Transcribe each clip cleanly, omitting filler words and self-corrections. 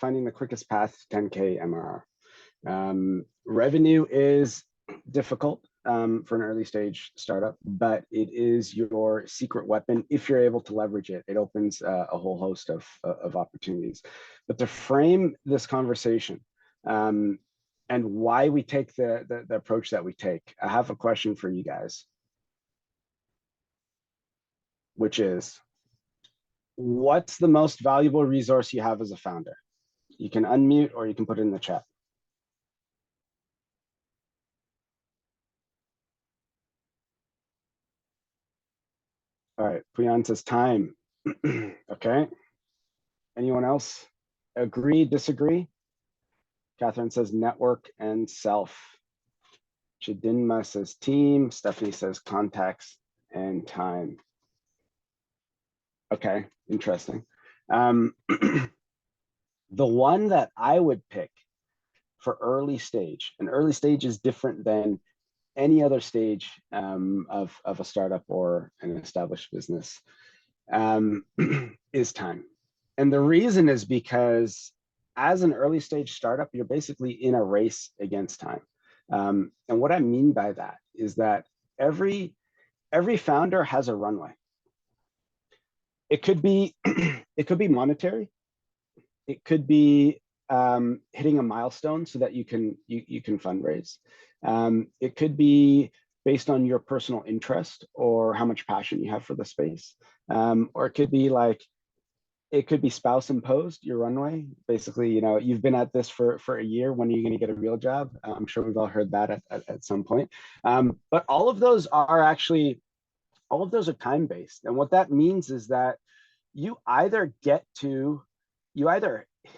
finding the quickest path to 10K MRR. Revenue is difficult for an early stage startup, but it is your secret weapon. If you're able to leverage it, it opens a whole host of opportunities. But to frame this conversation and why we take the approach that we take, I have a question for you guys, which is, what's the most valuable resource you have as a founder? You can unmute or you can put it in the chat. All right, Puyan says time. Okay. Anyone else? Agree, disagree? Catherine says network and self. Chidinma says team. Stephanie says contacts and time. Okay, interesting. The one that I would pick for early stage, and early stage is different than any other stage of a startup or an established business, is time. And the reason is because as an early stage startup, you're basically in a race against time. And what I mean by that is that every founder has a runway. It could be it could be monetary. It could be hitting a milestone so that you can fundraise. It could be based on your personal interest or how much passion you have for the space. Or it could be like, it could be spouse imposed, your runway. Basically, you know, you've been at this for a year. When are you going to get a real job? I'm sure we've all heard that at some point. But all of those are time-based. And what that means is that you either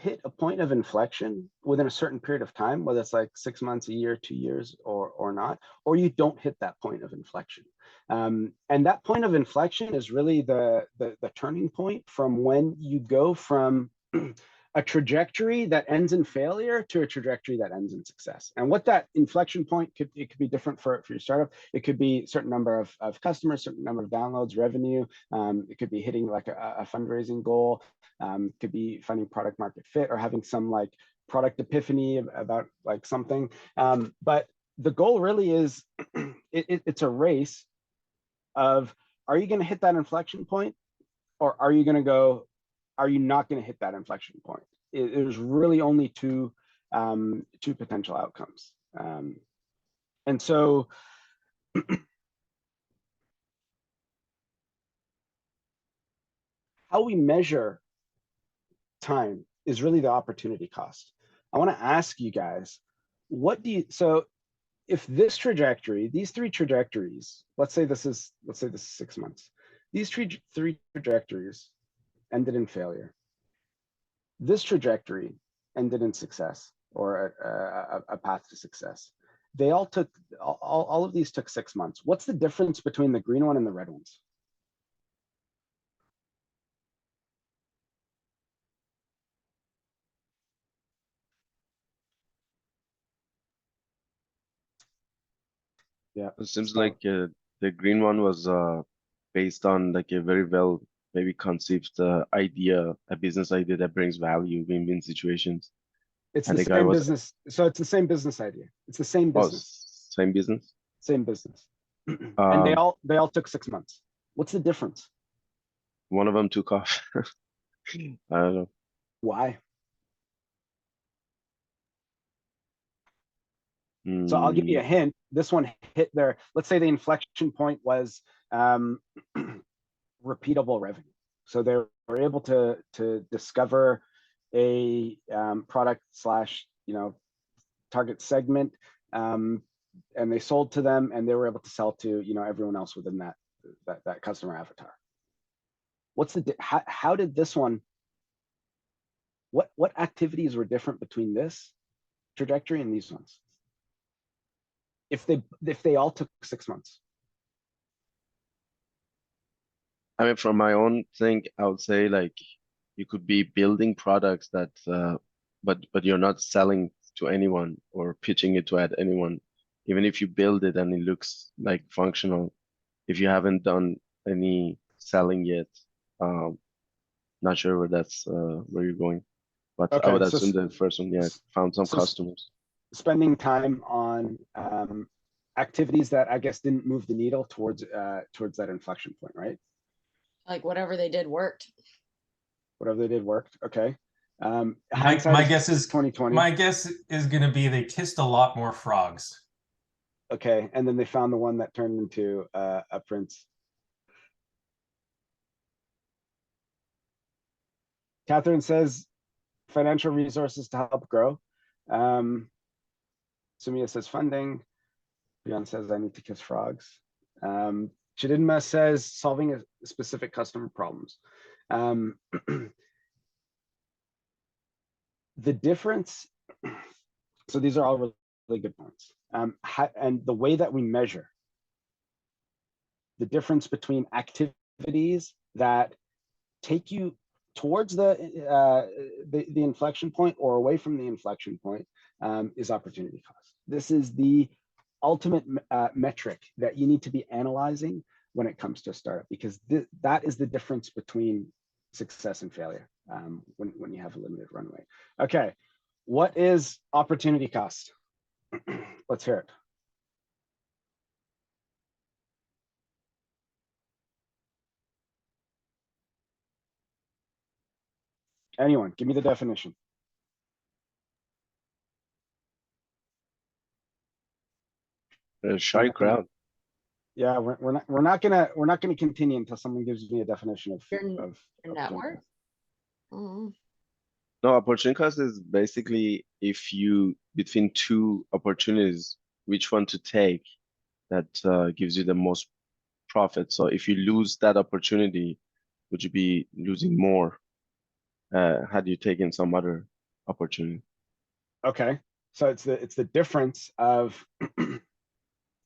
hit a point of inflection within a certain period of time, whether it's like 6 months, a year, 2 years, or not, or you don't hit that point of inflection. And that point of inflection is really the turning point from when you go from a trajectory that ends in failure to a trajectory that ends in success. And what that inflection point could be different for your startup. It could be a certain number of customers, certain number of downloads, revenue. It could be hitting like a fundraising goal. Could be finding product market fit or having some like product epiphany about like something. But the goal really is it's a race of, are you going to hit that inflection point, or are you not going to hit that inflection point? There's really only two potential outcomes. And so how we measure time is really the opportunity cost. I want to ask you guys, so if this trajectory, these three trajectories, let's say this is 6 months, these three trajectories ended in failure. This trajectory ended in success, or a path to success. They all of these took 6 months. What's the difference between the green one and the red ones? Yeah, it seems like the green one was based on like a very well maybe conceived idea, a business idea that brings value, win-win situations. It's the same business. So it's the same business idea. It's the same business. Same business. Same business. And they all took 6 months. What's the difference? One of them took off. I don't know. Why? So I'll give you a hint. This one hit their, let's say the inflection point was repeatable revenue. So they were able to discover a product slash, target segment, and they sold to them, and they were able to sell to, everyone else within that customer avatar. How did this one, what activities were different between this trajectory and these ones? If they all took 6 months. I mean, from my own thing, I would say like you could be building products that, but you're not selling to anyone or pitching it to anyone. Even if you build it and it looks like functional, if you haven't done any selling yet, not sure where you're going. But I Okay, would so assume the first one, yeah, found some so customers. spending time on activities that I guess didn't move the needle towards that inflection point, right? Like whatever they did worked. Whatever they did worked. Okay. My guess is 2020. My guess is going to be they kissed a lot more frogs. Okay, and then they found the one that turned into a prince. Catherine says financial resources to help grow. Sumia says funding. Bjorn says I need to kiss frogs. Chidinma says solving a specific customer problems. The difference, so these are all really good points. And the way that we measure the difference between activities that take you towards the inflection point or away from the inflection point is opportunity cost. This is the ultimate metric that you need to be analyzing when it comes to a startup, because that is the difference between success and failure when you have a limited runway. Okay, what is opportunity cost? Let's hear it. Anyone, give me the definition. A shy crowd. Yeah, we're not gonna continue until someone gives me a definition of Your network. Mm. No, opportunity cost is basically if you between two opportunities, which one to take that gives you the most profit. So if you lose that opportunity, would you be losing more had you taken some other opportunity? Okay, so it's the difference of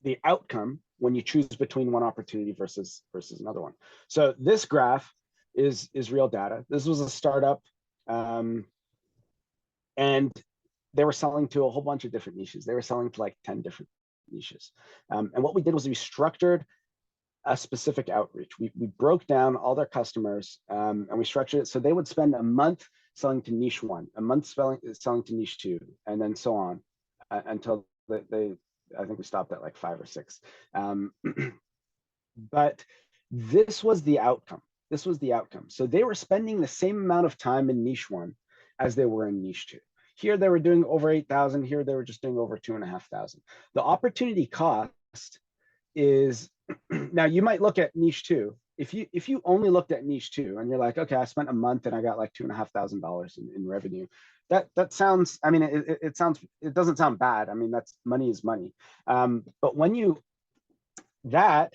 the outcome when you choose between one opportunity versus another one. So this graph is real data. This was a startup, and they were selling to a whole bunch of different niches. They were selling to like 10 different niches. And what we did was we structured a specific outreach. We broke down all their customers, and we structured it so they would spend a month selling to niche one, a month selling to niche two, and then so on until they I think we stopped at like 5 or 6. But this was the outcome. This was the outcome. So they were spending the same amount of time in niche one as they were in niche two. Here they were doing over 8,000. Here they were just doing over 2,500. The opportunity cost is now you might look at niche two. If you only looked at niche two and you're like, okay, I spent a month and I got like $2,500 in revenue. That sounds, I mean, it doesn't sound bad. I mean, that's money is money. But when that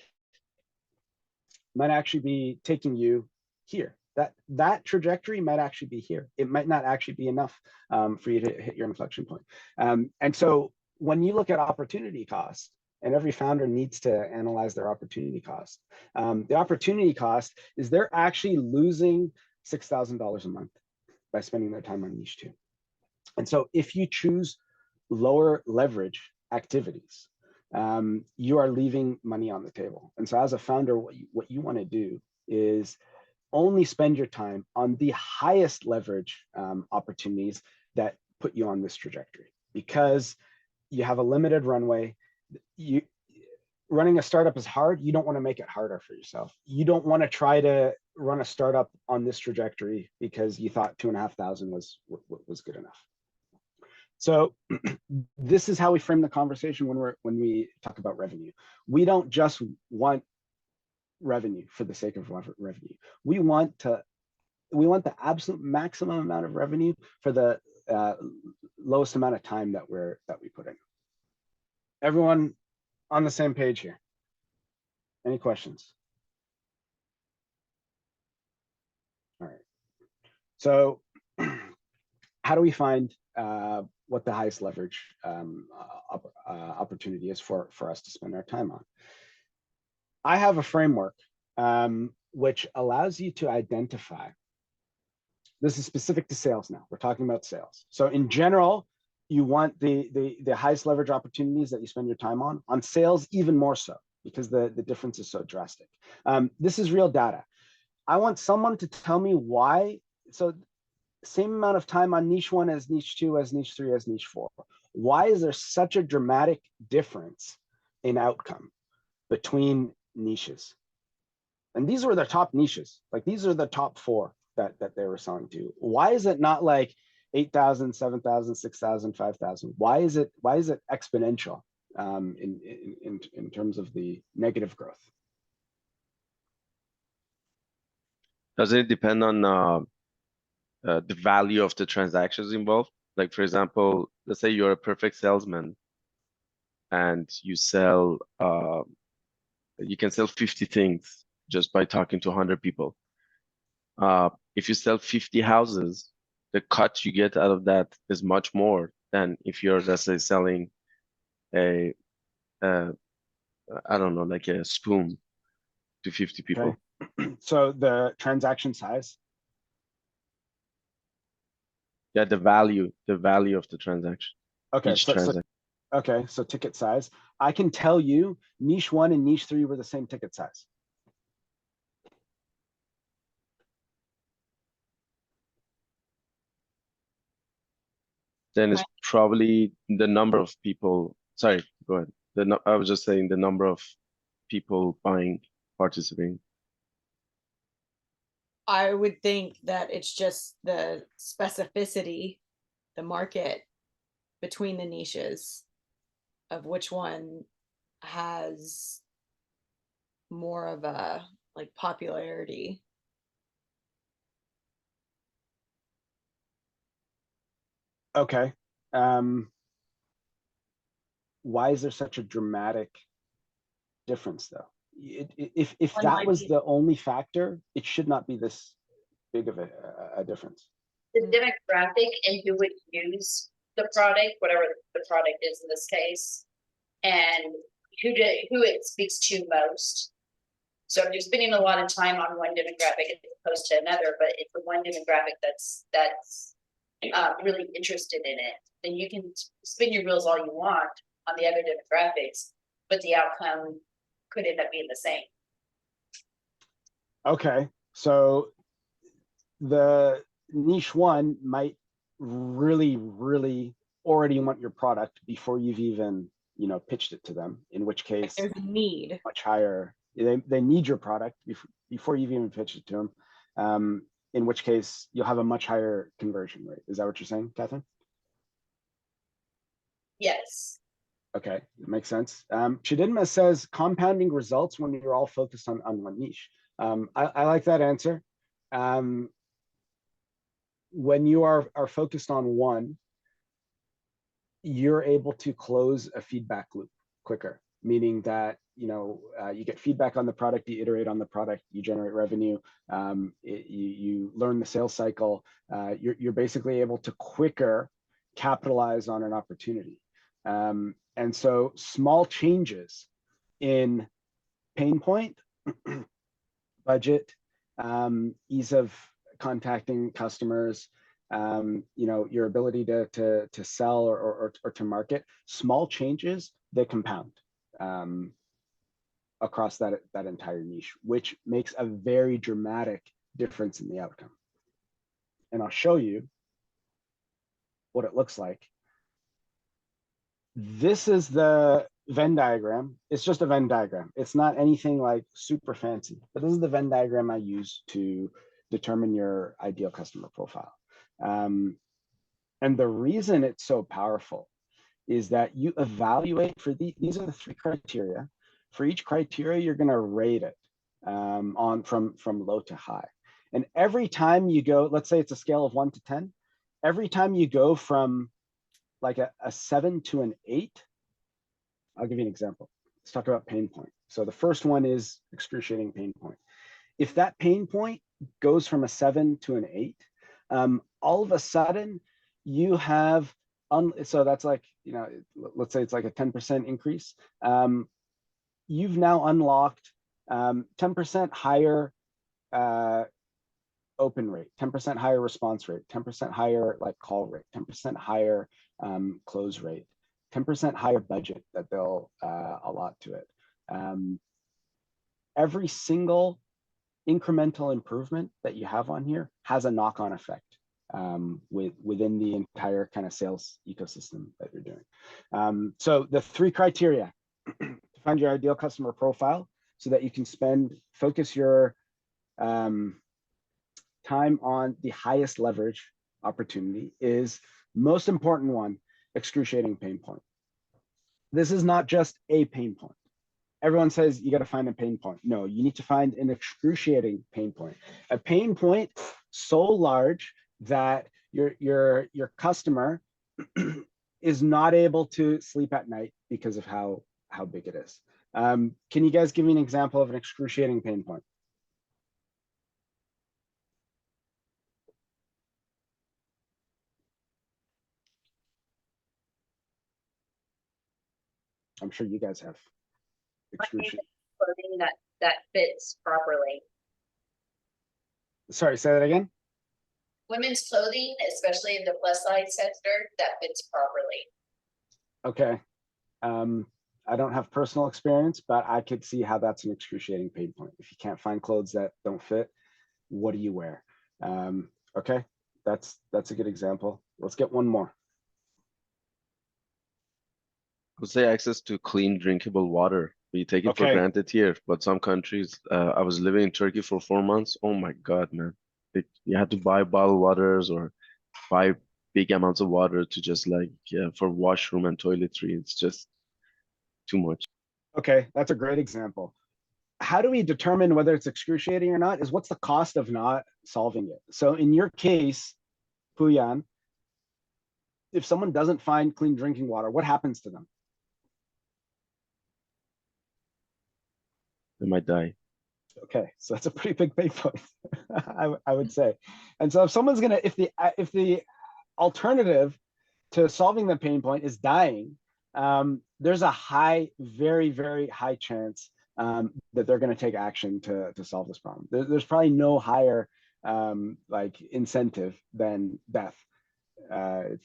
might actually be taking you here. That trajectory might actually be here. It might not actually be enough for you to hit your inflection point. And so when you look at opportunity cost, and every founder needs to analyze their opportunity cost. The opportunity cost is they're actually losing $6,000 a month by spending their time on niche two. And so if you choose lower leverage activities, you are leaving money on the table. And so as a founder, what you want to do is only spend your time on the highest leverage opportunities that put you on this trajectory, because you have a limited runway. Running a startup is hard. You don't want to make it harder for yourself. You don't want to try to run a startup on this trajectory because you thought 2,500 was good enough. So this is how we frame the conversation when we talk about revenue. We don't just want revenue for the sake of revenue. We want the absolute maximum amount of revenue for the lowest amount of time that we put in. Everyone on the same page here? Any questions? All right. So how do we find what the highest leverage opportunity is for us to spend our time on? I have a framework which allows you to identify. This is specific to sales now. We're talking about sales. So in general, you want the highest leverage opportunities that you spend your time on sales, even more so, because the difference is so drastic. This is real data. I want someone to tell me why. So same amount of time on niche 1 as niche 2 as niche 3 as niche 4. Why is there such a dramatic difference in outcome between niches? And these were their top niches. Like these are the top 4 that they were selling to. Why is it not like 8,000, 7,000, 6,000, 5,000? Why is it exponential in terms of the negative growth? Does it depend on the value of the transactions involved? Like, for example, let's say you're a perfect salesman and you sell, you can sell 50 things just by talking to 100 people. If you sell 50 houses, the cut you get out of that is much more than if you're, let's say, selling a, I don't know, like a spoon to 50 people. Okay. So the transaction size. Yeah, the value of the transaction. Okay, Each so transaction. okay, so ticket size. I can tell you niche 1 and niche 3 were the same ticket size. Then it's probably the number of people. Sorry, go ahead. I was just saying the number of people buying, participating. I would think that it's just the specificity, the market between the niches of which one has more of a like popularity. Okay. Why is there such a dramatic difference though? If One that might was be- the only factor, it should not be this big of a difference. The demographic and who would use the product, whatever the product is in this case, and who it speaks to most. So if you're spending a lot of time on one demographic as opposed to another, but it's the one demographic that's really interested in it, then you can spin your wheels all you want on the other demographics, but the outcome could end up being the same. Okay, so the niche 1 might really already want your product before you've even pitched it to them, in which case There's a need. much higher. They need your product before you've even pitched it to them, in which case you'll have a much higher conversion rate. Is that what you're saying, Catherine? Yes. Okay, that makes sense. Chidinma says compounding results when you're all focused on one niche. I like that answer. When you are focused on one, you're able to close a feedback loop quicker, meaning that you get feedback on the product, you iterate on the product, you generate revenue, you learn the sales cycle. You're basically able to quicker capitalize on an opportunity. And so small changes in pain point, budget, ease of contacting customers, your ability to sell or to market, small changes, they compound across that entire niche, which makes a very dramatic difference in the outcome. And I'll show you what it looks like. This is the Venn diagram. It's just a Venn diagram. It's not anything like super fancy, but this is the Venn diagram I use to determine your ideal customer profile. And the reason it's so powerful is that you evaluate for these are the 3 criteria. For each criteria, you're going to rate it on from low to high. And every time you go, let's say it's a scale of 1 to 10, every time you go from like a 7 to an 8, I'll give you an example. Let's talk about pain point. So the first one is excruciating pain point. If that pain point goes from a 7 to an 8, all of a sudden you have, so that's like, let's say it's like a 10% increase. You've now unlocked 10% higher open rate, 10% higher response rate, 10% higher like call rate, 10% higher close rate, 10% higher budget that they'll allot to it. Every single incremental improvement that you have on here has a knock-on effect within the entire kind of sales ecosystem that you're doing. So the 3 criteria to find your ideal customer profile so that you can focus your time on the highest leverage opportunity is most important one, excruciating pain point. This is not just a pain point. Everyone says you got to find a pain point. No, you need to find an excruciating pain point. A pain point so large that your customer is not able to sleep at night because of how big it is. Can you guys give me an example of an excruciating pain point? I'm sure you guys have. Excruciating. Clothing that fits properly. Sorry, say that again. Women's clothing, especially in the plus size sector, that fits properly. Okay. I don't have personal experience, but I could see how that's an excruciating pain point. If you can't find clothes that don't fit, what do you wear? Okay, that's a good example. Let's get one more. I would say access to clean drinkable water. We take it for Okay. granted here, but some countries, I was living in Turkey for 4 months. Oh my God, man. You had to buy bottled waters or buy big amounts of water to just like for washroom and toiletry. It's just too much. Okay, that's a great example. How do we determine whether it's excruciating or not is what's the cost of not solving it? So in your case, Puyan, if someone doesn't find clean drinking water, what happens to them? They might die. Okay, so that's a pretty big pain point, I would say. And so if someone's gonna, if the alternative to solving the pain point is dying, there's a very, very high chance that they're going to take action to solve this problem. There's probably no higher like incentive than death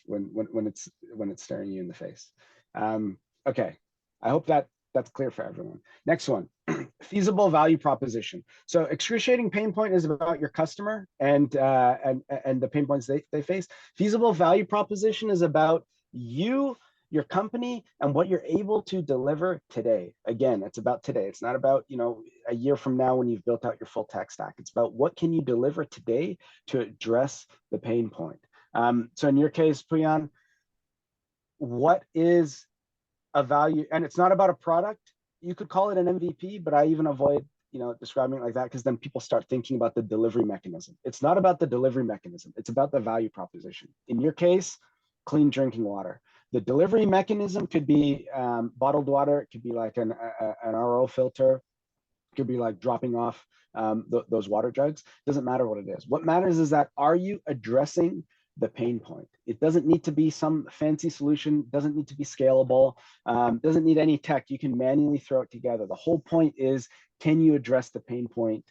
when it's staring you in the face. Okay, I hope that's clear for everyone. Next one, feasible value proposition. So excruciating pain point is about your customer and the pain points they face. Feasible value proposition is about you, your company, and what you're able to deliver today. Again, it's about today. It's not about, a year from now when you've built out your full tech stack. It's about what can you deliver today to address the pain point. So in your case, Puyan, what is a value? And it's not about a product. You could call it an MVP, but I even avoid describing it like that because then people start thinking about the delivery mechanism. It's not about the delivery mechanism. It's about the value proposition. In your case, clean drinking water. The delivery mechanism could be bottled water. It could be like an RO filter. It could be like dropping off those water jugs. Doesn't matter what it is. What matters is that are you addressing the pain point? It doesn't need to be some fancy solution, doesn't need to be scalable, doesn't need any tech. You can manually throw it together. The whole point is, can you address the pain point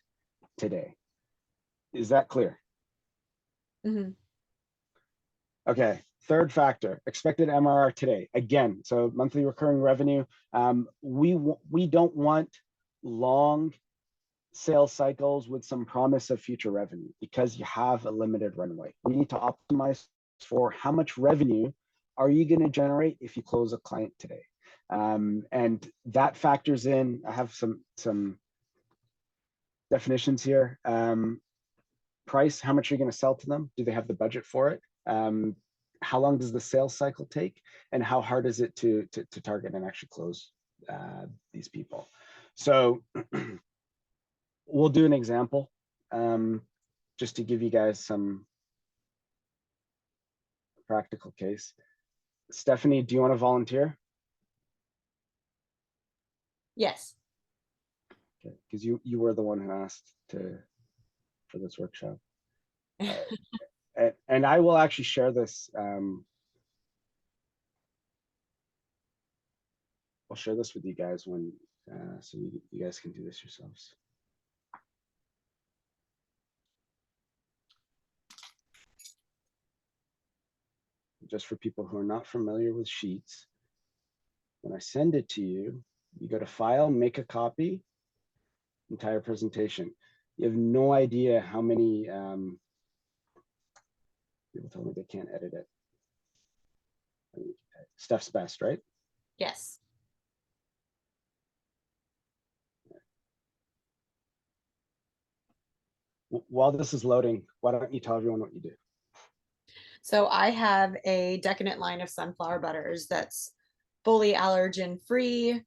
today? Is that clear? Mm-hmm. Okay, third factor, expected MRR today. Again, so monthly recurring revenue. We don't want long sales cycles with some promise of future revenue because you have a limited runway. We need to optimize for how much revenue are you going to generate if you close a client today. And that factors in, I have some definitions here. Price, how much are you going to sell to them? Do they have the budget for it? How long does the sales cycle take? And how hard is it to target and actually close these people? So we'll do an example just to give you guys some practical case. Stephanie, do you want to volunteer? Yes. Okay, because you were the one who asked for this workshop. And I will actually share this. I'll share this with you guys when so you guys can do this yourselves. Just for people who are not familiar with Sheets, when I send it to you, you go to File, Make a Copy, entire presentation. You have no idea how many People tell me they can't edit it. Steph's best, right? Yes. While this is loading, why don't you tell everyone what you do? So I have a decadent line of sunflower butters that's fully allergen free.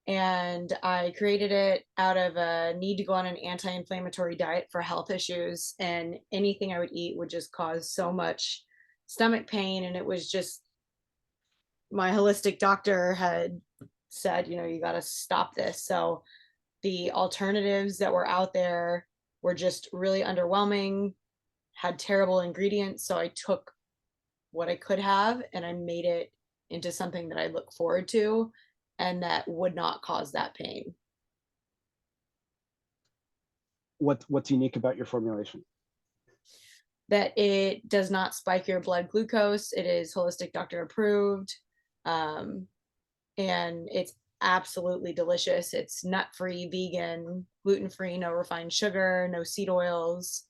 And I created it out of a need to go on an anti-inflammatory diet for health issues. And anything I would eat would just cause so much stomach pain. And it was just, my holistic doctor had said, you know, you got to stop this. So the alternatives that were out there were just really underwhelming, had terrible ingredients. So I took what I could have and I made it into something that I look forward to and that would not cause that pain. What's unique about your formulation? That it does not spike your blood glucose. It is holistic doctor approved. And it's absolutely delicious. It's nut-free, vegan, gluten-free, no refined sugar, no seed oils.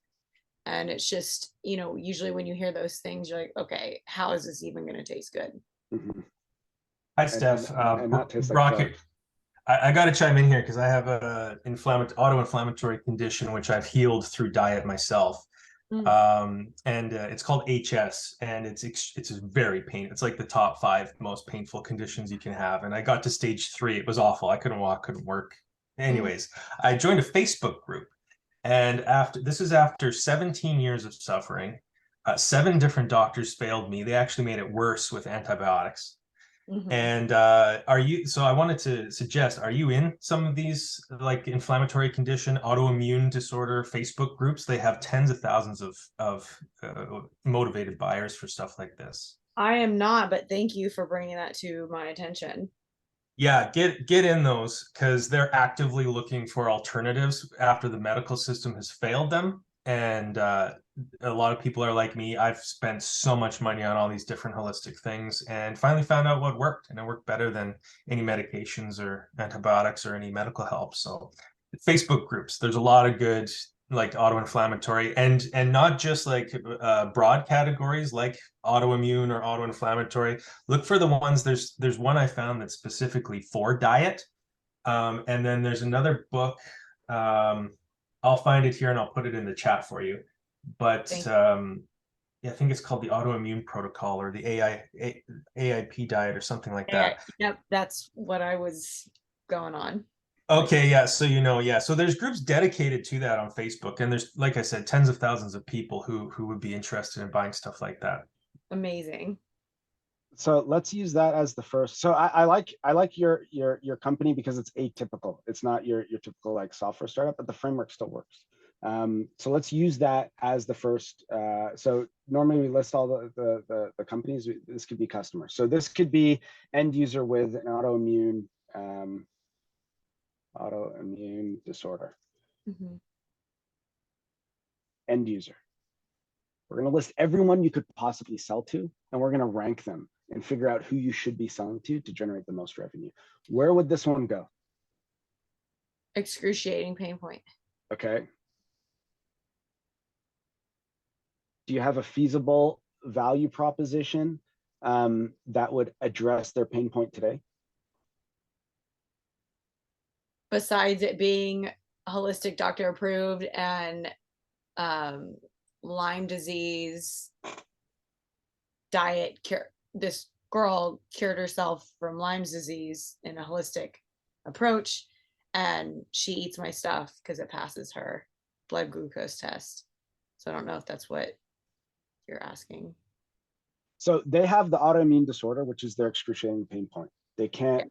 And it's just, you know, usually when you hear those things, you're like, okay, how is this even going to taste good? Mm-hmm. Hi, Steph. And not taste like Rocket. drugs. I got to chime in here because I have a auto-inflammatory condition which I've healed through diet myself. And it's called HS, and it's very painful. It's like the top 5 most painful conditions you can have. And I got to stage 3. It was awful. I couldn't walk, couldn't work. Anyways, I joined a Facebook group, and after 17 years of suffering, 7 different doctors failed me. They actually made it worse with antibiotics. And so I wanted to suggest, are you in some of these like inflammatory condition, autoimmune disorder Facebook groups? They have tens of thousands of motivated buyers for stuff like this. I am not, but thank you for bringing that to my attention. Yeah, get in those because they're actively looking for alternatives after the medical system has failed them. And a lot of people are like me. I've spent so much money on all these different holistic things and finally found out what worked. And it worked better than any medications or antibiotics or any medical help. So Facebook groups, there's a lot of good like auto-inflammatory and not just like broad categories like autoimmune or auto-inflammatory. Look for the ones, there's one I found that's specifically for diet. And then there's another book. I'll find it here and I'll put it in the chat for you. But yeah, I think it's called the Autoimmune Protocol or the AIP diet or something like that. Yep, that's what I was going on. Okay, yeah, so yeah. So there's groups dedicated to that on Facebook, and there's, like I said, tens of thousands of people who would be interested in buying stuff like that. Amazing. So let's use that as the first. So I like your company because it's atypical. It's not your typical like software startup, but the framework still works. So let's use that as the first. So normally we list all the companies. This could be customers. So this could be end user with an autoimmune disorder. End user. We're going to list everyone you could possibly sell to, and we're going to rank them and figure out who you should be selling to generate the most revenue. Where would this one go? Excruciating pain point. Okay. Do you have a feasible value proposition that would address their pain point today? Besides it being holistic doctor approved and Lyme disease diet cure, this girl cured herself from Lyme's disease in a holistic approach, and she eats my stuff because it passes her blood glucose test. So I don't know if that's what you're asking. So they have the autoimmune disorder, which is their excruciating pain point. They can't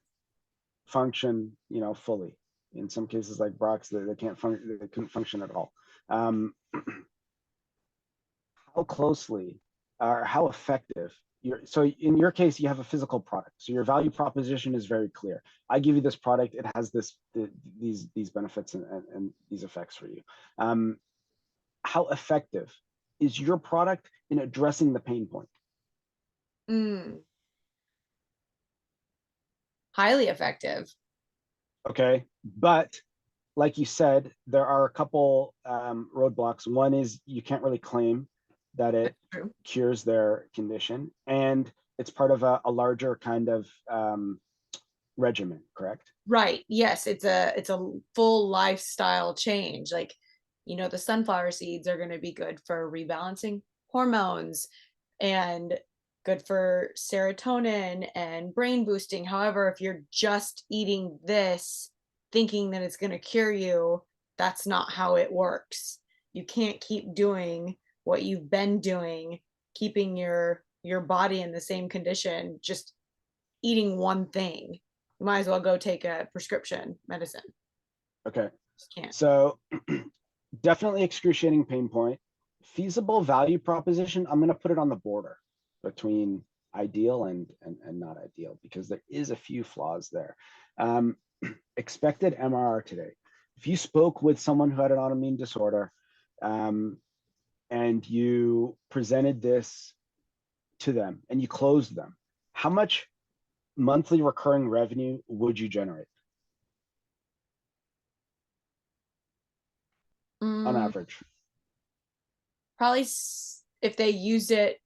function, fully. In some cases, like Brock's, they can't function. They couldn't function at all. How closely or how effective? So in your case, you have a physical product. So your value proposition is very clear. I give you this product. It has these benefits and these effects for you. How effective is your product in addressing the pain point? Highly effective. Okay, but like you said, there are a couple roadblocks. One is you can't really claim that it True. cures their condition, and it's part of a larger kind of regimen, correct? Right. Yes, it's a full lifestyle change. Like, you know, the sunflower seeds are going to be good for rebalancing hormones and good for serotonin and brain boosting. However, if you're just eating this thinking that it's going to cure you, that's not how it works. You can't keep doing what you've been doing, keeping your body in the same condition, just eating one thing. You might as well go take a prescription medicine. Okay. Just can't. So definitely excruciating pain point. Feasible value proposition, I'm going to put it on the border between ideal and not ideal, because there is a few flaws there. Expected MRR today. If you spoke with someone who had an autoimmune disorder and you presented this to them and you closed them, how much monthly recurring revenue would you generate on average? Probably if they use it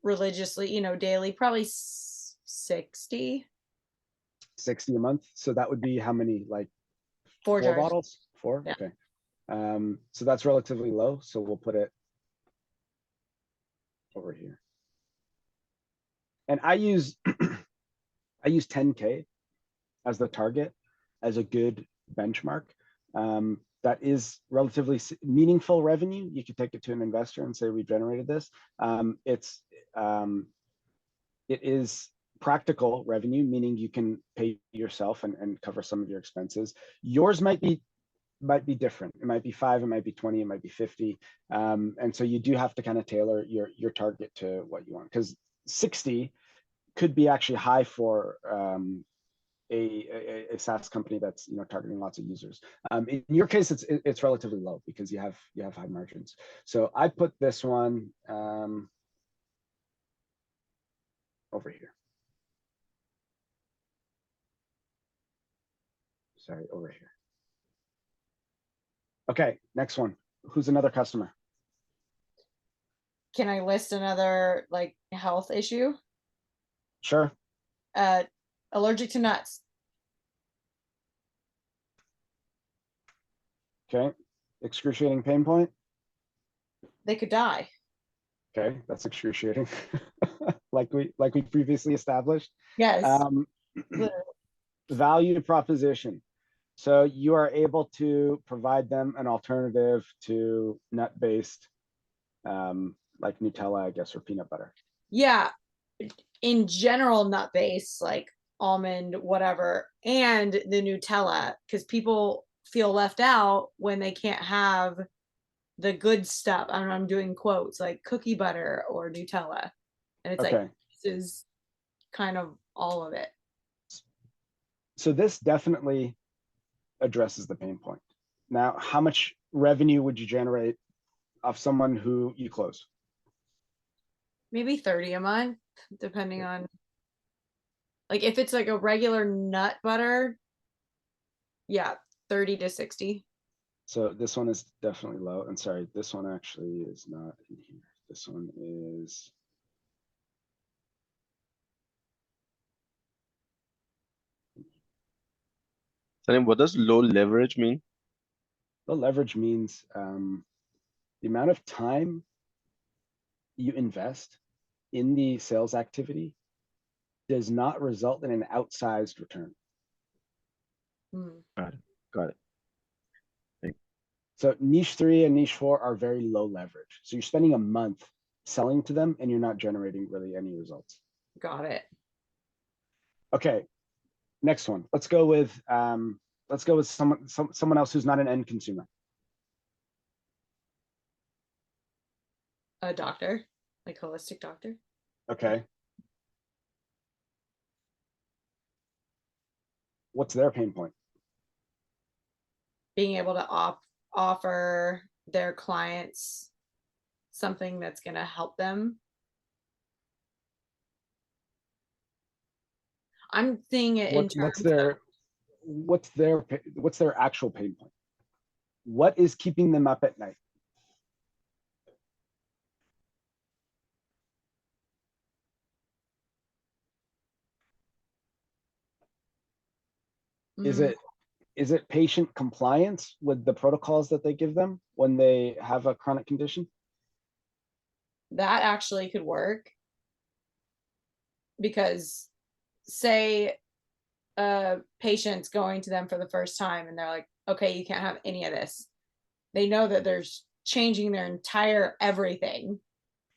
religiously, you know, daily, probably 60. 60 a month. So that would be how many, like 4 4 jars. bottles? 4? Yeah. Okay. So that's relatively low. So we'll put it over here. And I use I use 10K as the target, as a good benchmark. That is relatively meaningful revenue. You could take it to an investor and say, we generated this. It is practical revenue, meaning you can pay yourself and cover some of your expenses. Yours might be different. It might be 5, it might be 20, it might be 50. And so you do have to kind of tailor your target to what you want, because 60 could be actually high for a SaaS company that's, you know, targeting lots of users. In your case, it's relatively low because you have high margins. So I put this one over here. Sorry, over here. Okay, next one. Who's another customer? Can I list another like health issue? Sure. Allergic to nuts. Okay. Excruciating pain point. They could die. Okay, that's excruciating. like we previously established. Yes. Value proposition. So you are able to provide them an alternative to nut-based, like Nutella, I guess, or peanut butter. Yeah. In general, nut base, like almond, whatever, and the Nutella, because people feel left out when they can't have the good stuff. I'm doing quotes like cookie butter or Nutella. And it's Okay. like, this is kind of all of it. So this definitely addresses the pain point. Now, how much revenue would you generate off someone who you close? Maybe 30 a month, depending on, like, if it's like a regular nut butter, yeah, 30 to 60. So this one is definitely low. And sorry, this one actually is not in here. This one is. So then what does low leverage mean? Low leverage means the amount of time you invest in the sales activity does not result in an outsized return. Got it. So niche 3 and niche 4 are very low leverage. So you're spending a month selling to them and you're not generating really any results. Got it. Okay, next one. Let's go with someone else who's not an end consumer. A doctor, like holistic doctor. Okay. What's their pain point? Being able to offer their clients something that's going to help them. I'm seeing it in terms of what's their actual pain point? What is keeping them up at night? Is Mm, it patient compliance with the protocols that they give them when they have a chronic condition? that actually could work, because say a patient's going to them for the first time and they're like, okay, you can't have any of this. They know that there's changing their entire everything,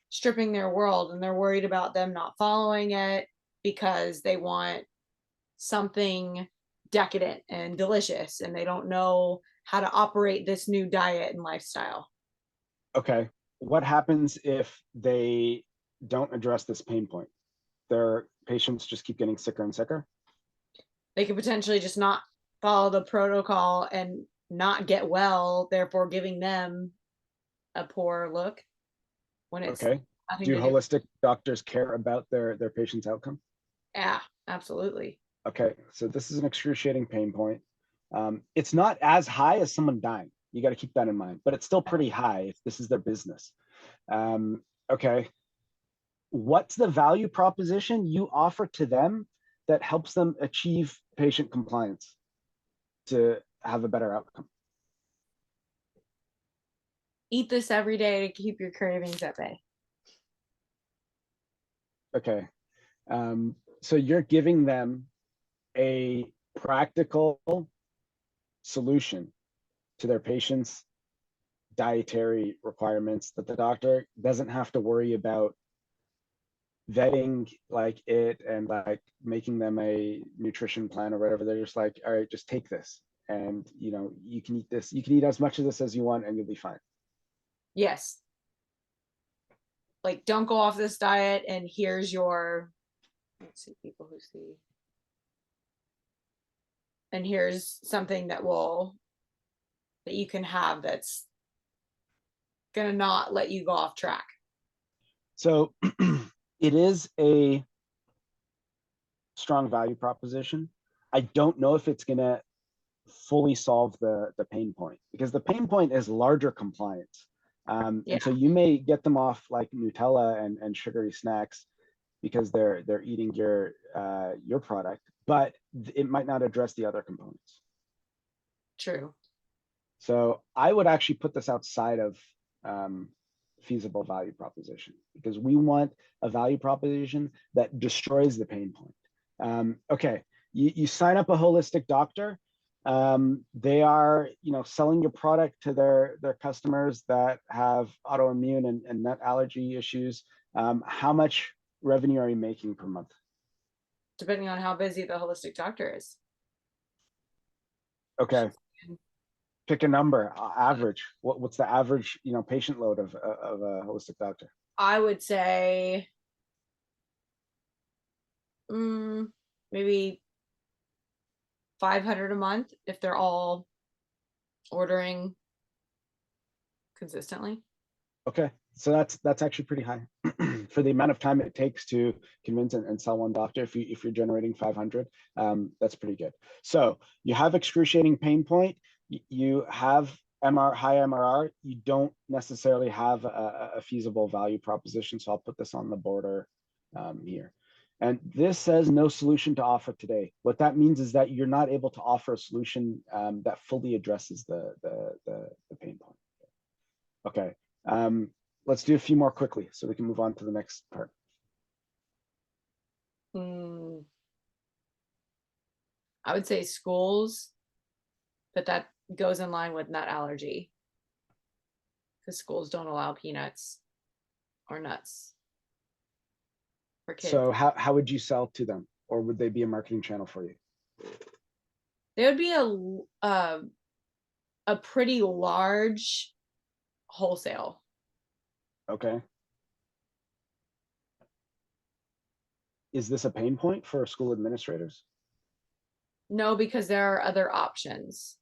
stripping their world, and they're worried about them not following it because they want something decadent and delicious and they don't know how to operate this new diet and lifestyle. Okay. What happens if they don't address this pain point? Their patients just keep getting sicker and sicker? They could potentially just not follow the protocol and not get well, therefore giving them a poor look when it's Okay. nothing Do to do. holistic doctors care about their patient's outcome? Yeah, absolutely. Okay, so this is an excruciating pain point. It's not as high as someone dying. You got to keep that in mind, but it's still pretty high if this is their business. Okay, what's the value proposition you offer to them that helps them achieve patient compliance to have a better outcome? Eat this every day to keep your cravings at bay. Okay, so you're giving them a practical solution to their patients' dietary requirements that the doctor doesn't have to worry about vetting like it and like making them a nutrition plan or whatever. They're just like, all right, just take this, and you know, you can eat this, you can eat as much of this as you want and you'll be fine. Yes. Like, don't go off this diet and here's your, let's see, people who see, and here's something that you can have that's gonna not let you go off track. So it is a strong value proposition. I don't know if it's gonna fully solve the pain point, because the pain point is larger compliance. And so you may get them off like Nutella and sugary snacks because they're eating your product, but it might not address the other components. True. So I would actually put this outside of feasible value proposition, because we want a value proposition that destroys the pain point. Okay, you sign up a holistic doctor. They are, you know, selling your product to their customers that have autoimmune and nut allergy issues. How much revenue are you making per month? Depending on how busy the holistic doctor is. Okay, pick a number. Average. What's the average, you know, patient load of a holistic doctor? I would say maybe 500 a month if they're all ordering consistently. Okay, so that's actually pretty high for the amount of time it takes to convince and sell one doctor. If you're generating 500, that's pretty good. So you have excruciating pain point. You have high MRR. You don't necessarily have a feasible value proposition. So I'll put this on the border here. And this says no solution to offer today. What that means is that you're not able to offer a solution that fully addresses the pain point. Okay. Let's do a few more quickly so we can move on to the next part. I would say schools, but that goes in line with nut allergy, because schools don't allow peanuts or nuts for kids. So how would you sell to them, or would they be a marketing channel for you? They would be a pretty large wholesale. Okay. Is this a pain point for school administrators? No, because there are other options.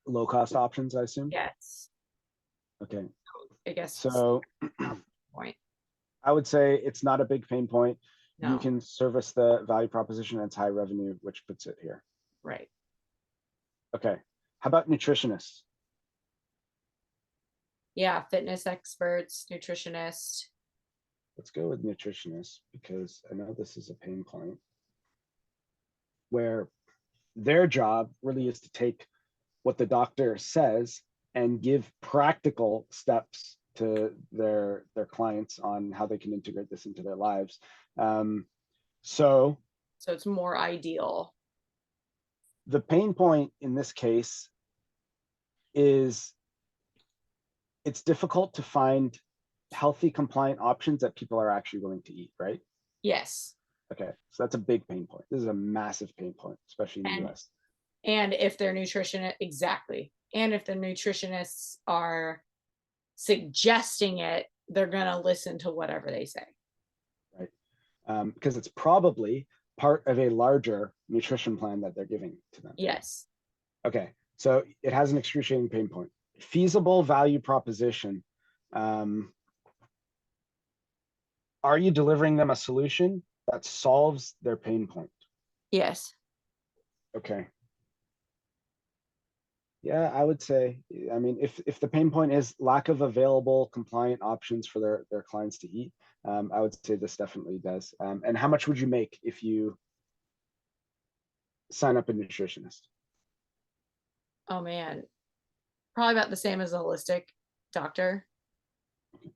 Low cost options, I assume? Yes. Okay. I guess so point. I would say it's not a big pain point. No. You can service the value proposition and it's high revenue, which puts it here. Right. Okay. How about nutritionists? Yeah, fitness experts, nutritionists. Let's go with nutritionists, because I know this is a pain point where their job really is to take what the doctor says and give practical steps to their clients on how they can integrate this into their lives. So it's more ideal. the pain point in this case is it's difficult to find healthy, compliant options that people are actually willing to eat, right? Yes. Okay, so that's a big pain point. This is a massive pain point, especially in the US. And if their nutritionist, exactly. And if the nutritionists are suggesting it, they're going to listen to whatever they say. Right. Because it's probably part of a larger nutrition plan that they're giving to them. Yes. Okay, so it has an excruciating pain point. Feasible value proposition. Are you delivering them a solution that solves their pain point? Yes. Okay. Yeah, I would say, I mean, if the pain point is lack of available compliant options for their clients to eat, I would say this definitely does. And how much would you make if you sign up a nutritionist? Oh man, probably about the same as a holistic doctor. Okay.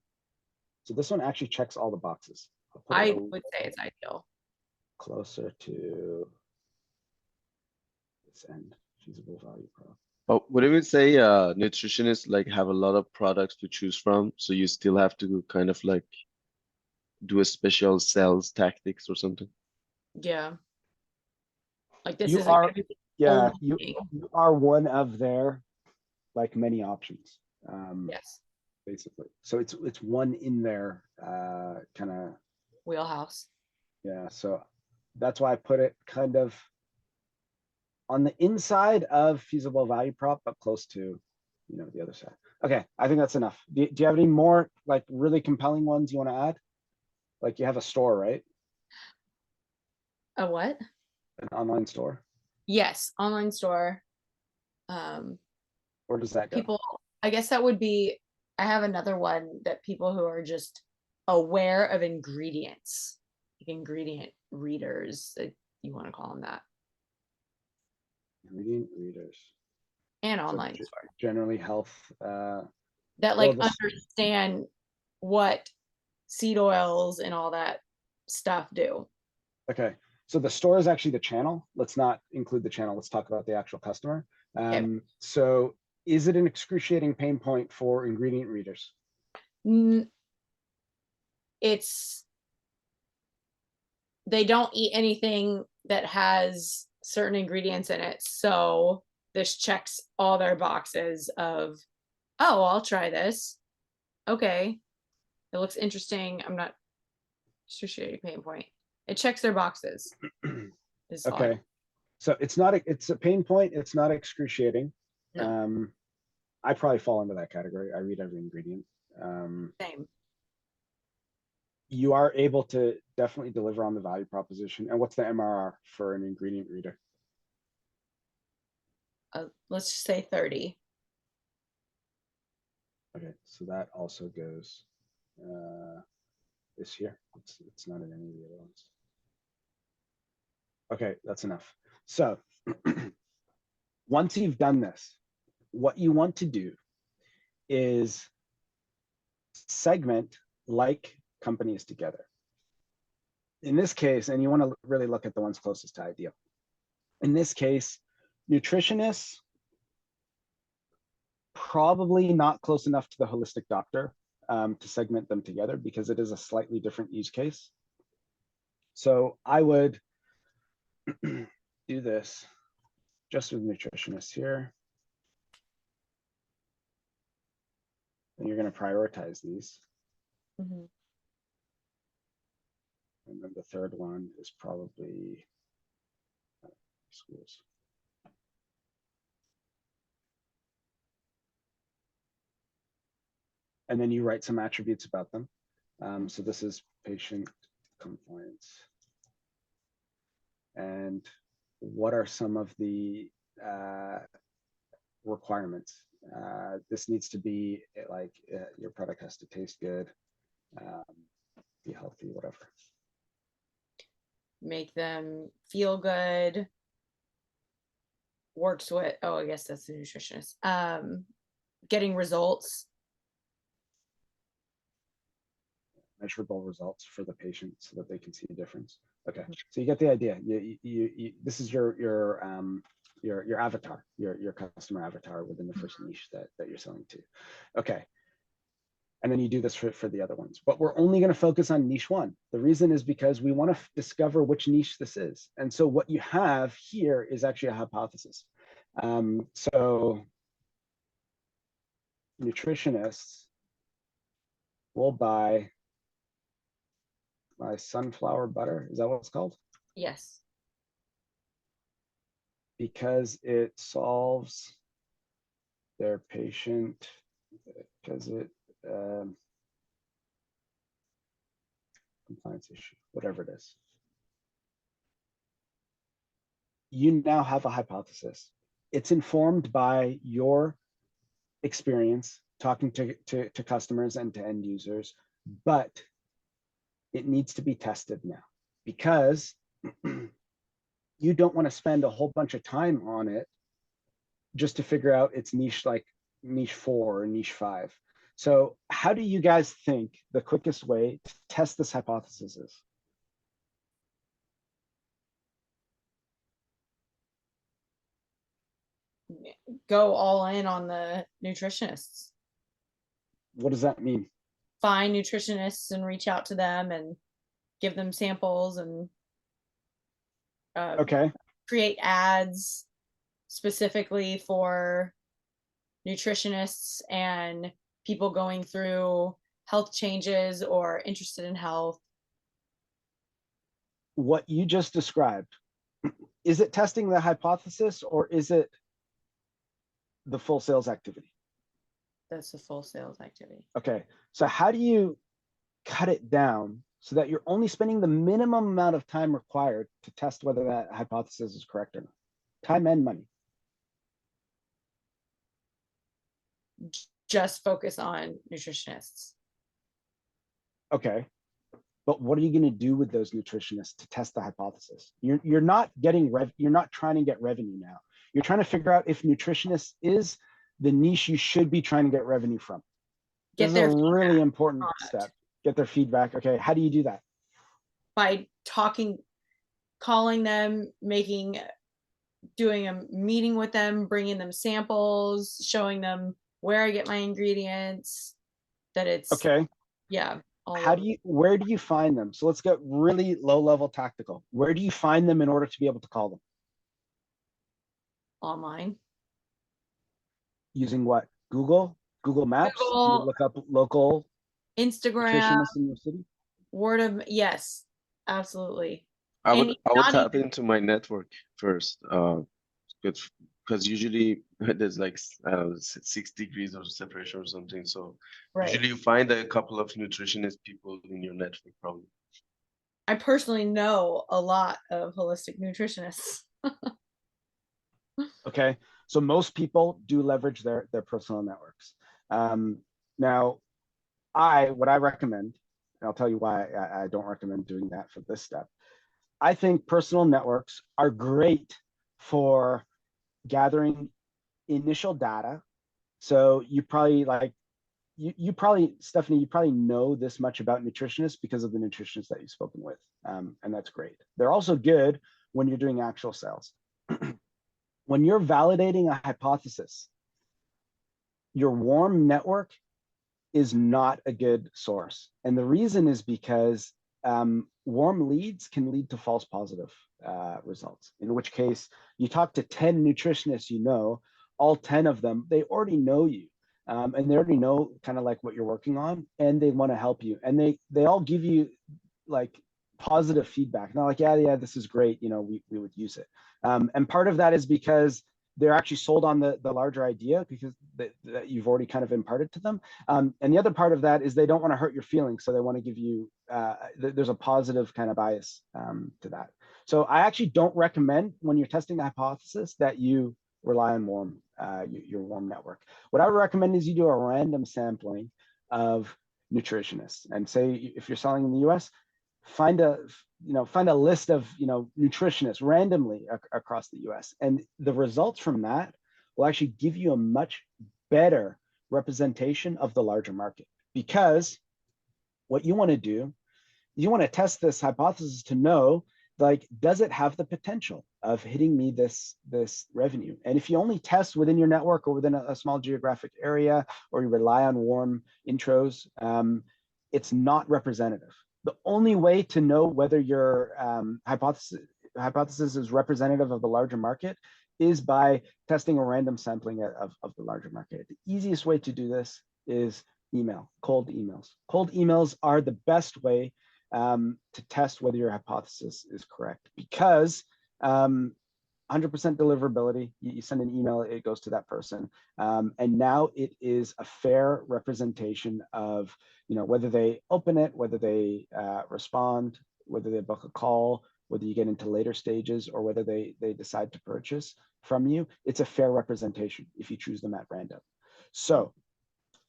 So this one actually checks all the boxes. I would say it's ideal. Closer to this end, feasible value prop. Oh, would it say nutritionists like have a lot of products to choose from, so you still have to kind of like do a special sales tactics or something? Yeah. Like this You is are, yeah, you thing. are one of their like many options. Yes. Basically. So it's one in their kind of Wheelhouse. yeah. So that's why I put it kind of on the inside of feasible value prop, but close to, the other side. Okay, I think that's enough. Do you have any more like really compelling ones you want to add? Like you have a store, right? A what? An online store. Yes, online store. Where does that go? People, I guess that would be, I have another one that people who are just aware of ingredients, like ingredient readers, if you want to call them that. Ingredient readers. And So online store. Generally health. That like understand what seed oils and all that stuff do. Okay. So the store is actually the channel. Let's not include the channel. Let's talk about the actual customer. Okay. So is it an excruciating pain point for ingredient readers? They don't eat anything that has certain ingredients in it. So this checks all their boxes of, oh, I'll try this. Okay. It looks interesting. I'm not excruciating pain point. It checks their boxes. Okay. So it's a pain point. It's not excruciating. No. I probably fall into that category. I read every ingredient. Same. You are able to definitely deliver on the value proposition. And what's the MRR for an ingredient reader? Let's just say 30. Okay, so that also goes this year. It's not in any of the other ones. Okay, that's enough. So once you've done this, what you want to do is segment like companies together. In this case, and you want to really look at the ones closest to ideal. In this case, nutritionists, probably not close enough to the holistic doctor to segment them together because it is a slightly different use case. So I would do this just with nutritionists here. And you're going to prioritize these. Mm-hmm. And then the third one is probably schools. And then you write some attributes about them. So this is patient compliance. And what are some of the requirements? This needs to be like your product has to taste good, be healthy, whatever. Make them feel good. works with, oh, I guess that's the nutritionist, getting results. Measurable results for the patient so that they can see a difference. Okay, so you get the idea. This is your avatar, your customer avatar within the first niche that you're selling to. Okay, and then you do this for the other ones, but we're only going to focus on niche one. The reason is because we want to discover which niche this is, and so what you have here is actually a hypothesis. So nutritionists will buy sunflower butter. Is that what it's called? Yes. Because it solves their patient, because it compliance issue, whatever it is. You now have a hypothesis. It's informed by your experience talking to customers and to end users, but it needs to be tested now, because you don't want to spend a whole bunch of time on it just to figure out its niche, like niche 4 or niche 5. So how do you guys think the quickest way to test this hypothesis is? Go all in on the nutritionists. What does that mean? Find nutritionists and reach out to them and give them samples and Okay. create ads specifically for nutritionists and people going through health changes or interested in health. What you just described, is it testing the hypothesis or is it the full sales activity? That's the full sales activity. Okay, so how do you cut it down so that you're only spending the minimum amount of time required to test whether that hypothesis is correct or not? Time and money. Just focus on nutritionists. Okay, but what are you going to do with those nutritionists to test the hypothesis? You're not getting you're not trying to get revenue now. You're trying to figure out if nutritionists is the niche you should be trying to get revenue from. This is a really important step. Get their feedback. Okay, how do you do that? By talking, calling them, doing a meeting with them, bringing them samples, showing them where I get my ingredients, that it's okay. Yeah. Where do you find them? So let's get really low level tactical. Where do you find them in order to be able to call them? Online. Using what? Google Maps? Google, do you look up local Instagram, nutritionists in your city? yes, absolutely. I would tap into my network first, because usually there's like 6 degrees of separation or something. So usually you find a couple of nutritionist people in your network, probably. I personally know a lot of holistic nutritionists. Okay, so most people do leverage their personal networks. Now, what I recommend, and I'll tell you why I don't recommend doing that for this step. I think personal networks are great for gathering initial data. So you probably Stephanie, you probably know this much about nutritionists because of the nutritionists that you've spoken with. And that's great. They're also good when you're doing actual sales. When you're validating a hypothesis, your warm network is not a good source. And the reason is because warm leads can lead to false positive results, in which case you talk to 10 nutritionists, all 10 of them, they already know you. And they already know kind of like what you're working on, and they want to help you. And they all give you like positive feedback. Not like, yeah, this is great. We would use it. And part of that is because they're actually sold on the larger idea because that you've already kind of imparted to them. And the other part of that is they don't want to hurt your feelings. So they want to give you, there's a positive kind of bias to that. So I actually don't recommend when you're testing a hypothesis that you rely on your warm network. What I would recommend is you do a random sampling of nutritionists, and say if you're selling in the US, find a find a list of nutritionists randomly across the US, and the results from that will actually give you a much better representation of the larger market. Because what you want to do, you want to test this hypothesis to know, like, does it have the potential of hitting me this revenue? And if you only test within your network or within a small geographic area, or you rely on warm intros, it's not representative. The only way to know whether your hypothesis is representative of the larger market is by testing a random sampling of the larger market. The easiest way to do this is cold emails. Cold emails are the best way to test whether your hypothesis is correct, because 100% deliverability. You send an email, it goes to that person, and now it is a fair representation of whether they open it, whether they respond, whether they book a call, whether you get into later stages, or whether they decide to purchase from you. It's a fair representation if you choose them at random. So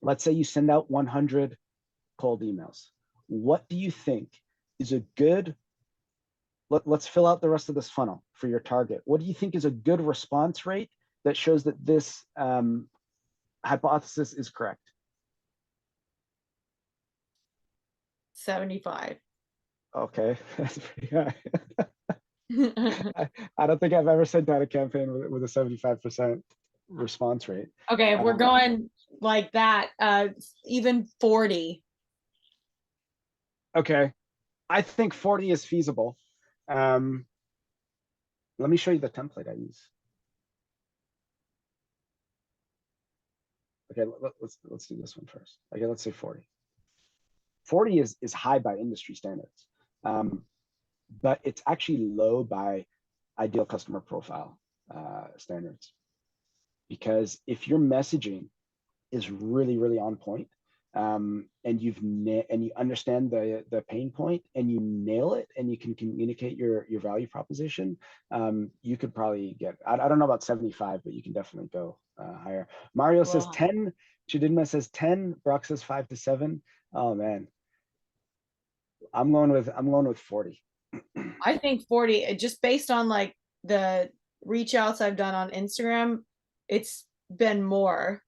let's say you send out 100 cold emails. What do you think is a good, let's fill out the rest of this funnel for your target. What do you think is a good response rate that shows that this hypothesis is correct? 75. Okay, that's pretty high. I don't think I've ever sent out a campaign with a 75% response rate. Okay, if we're going like that, even 40. Okay, I think 40 is feasible. Let me show you the template I use. Okay, let's do this one first. Okay, let's say 40. 40 is high by industry standards, but it's actually low by ideal customer profile standards. Because if your messaging is really on point, and you understand the pain point, and you nail it, and you can communicate your value proposition, you could probably get, I don't know about 75, but you can definitely go higher. Mario says 10, Chidinma says 10, Brock says 5 to 7. Oh man, I'm going with 40. I think 40, just based on like the reach outs I've done on Instagram, it's been more.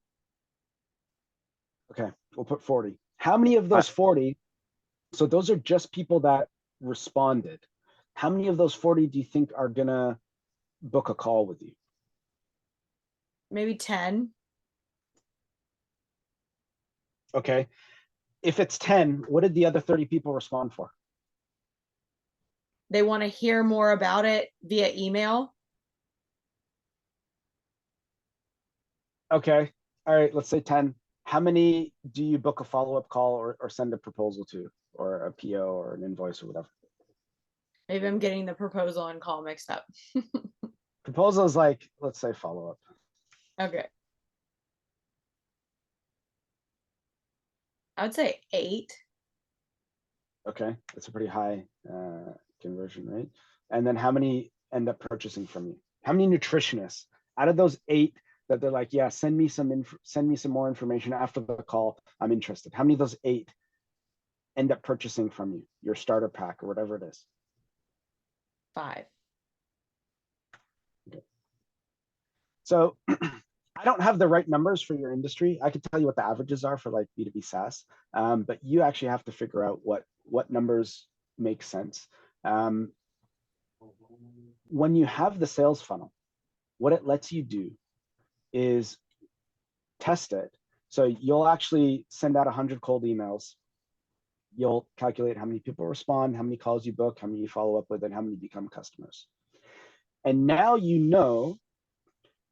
Okay, we'll put 40. How many of those 40, so those are just people that responded. How many of those 40 do you think are gonna book a call with you? Maybe 10. Okay, if it's 10, what did the other 30 people respond for? They want to hear more about it via email. Okay, all right, let's say 10. How many do you book a follow-up call or send a proposal to, or a PO or an invoice or whatever? Maybe I'm getting the proposal and call mixed up. Proposal is like, let's say follow-up. Okay. I would say 8. Okay, that's a pretty high conversion rate. And then how many end up purchasing from you? How many nutritionists out of those 8 that they're like, yeah, send me some more information after the call, I'm interested? How many of those 8 end up purchasing from you, your starter pack or whatever it is? 5. Okay. So I don't have the right numbers for your industry. I could tell you what the averages are for like B2B SaaS, but you actually have to figure out what numbers make sense. When you have the sales funnel, what it lets you do is test it. So you'll actually send out 100 cold emails. You'll calculate how many people respond, how many calls you book, how many you follow up with, and how many become customers. And now you know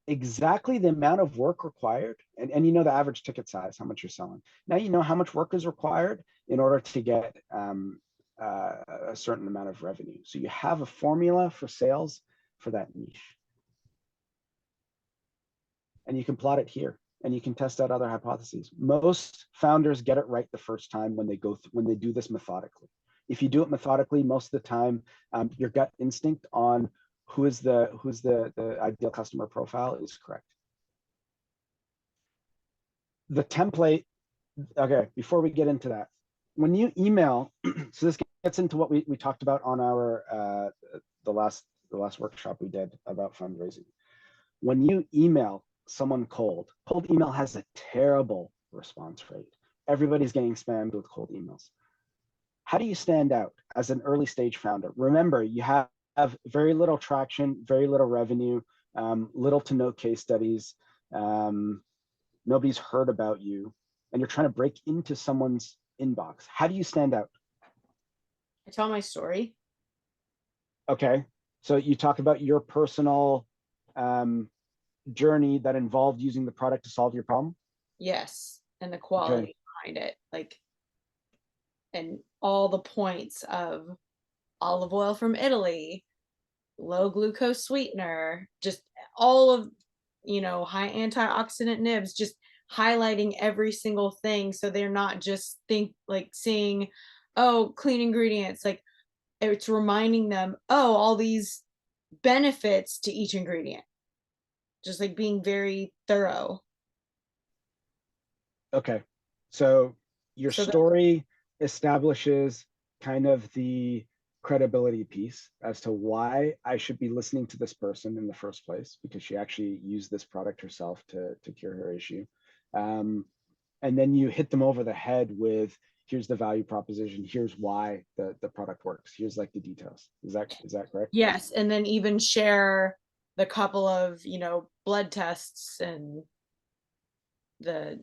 exactly the amount of work required, and you know the average ticket size, how much you're selling. Now you know how much work is required in order to get a certain amount of revenue. So you have a formula for sales for that niche. And you can plot it here, and you can test out other hypotheses. Most founders get it right the first time when they do this methodically. If you do it methodically, most of the time, your gut instinct on who's the ideal customer profile is correct. The template, okay, before we get into that, when you email, so this gets into what we talked about on our the last workshop we did about fundraising. When you email someone cold email has a terrible response rate. Everybody's getting spammed with cold emails. How do you stand out as an early stage founder? Remember, you have very little traction, very little revenue, little to no case studies. Nobody's heard about you, and you're trying to break into someone's inbox. How do you stand out? I tell my story. Okay, so you talk about your personal journey that involved using the product to solve your problem. Yes, and the quality behind it, like, and all the points of olive oil from Italy, low glucose sweetener, just all of, you know, high antioxidant nibs, just highlighting every single thing, so they're not just seeing, oh, clean ingredients. Like, it's reminding them, oh, all these benefits to each ingredient, just like being very thorough. Okay, so your So story establishes kind of the credibility piece as to why I should be listening to this person in the first place, because she actually used this product herself to cure her issue. And then you hit them over the head with, here's the value proposition, here's why the product works, here's like the details. Is that correct? yes, and then even share the couple of, you know, blood tests and the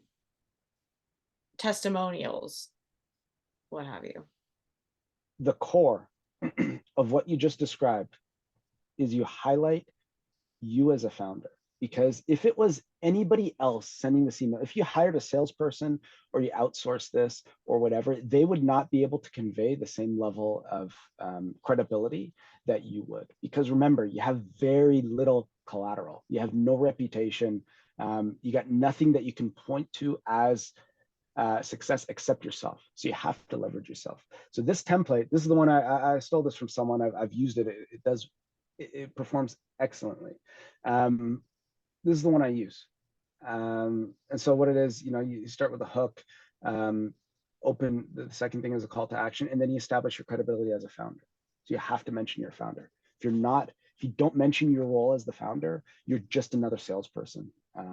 testimonials, what have you. The core of what you just described is you highlight you as a founder. Because if it was anybody else sending this email, if you hired a salesperson or you outsourced this or whatever, they would not be able to convey the same level of credibility that you would. Because remember, you have very little collateral. You have no reputation. You got nothing that you can point to as success except yourself. So you have to leverage yourself. So this template, this is the one I stole this from someone. I've used it. It performs excellently. This is the one I use. And so what it is, you know, you start with a hook, open, the second thing is a call to action, and then you establish your credibility as a founder. So you have to mention your founder. If you don't mention your role as the founder, you're just another salesperson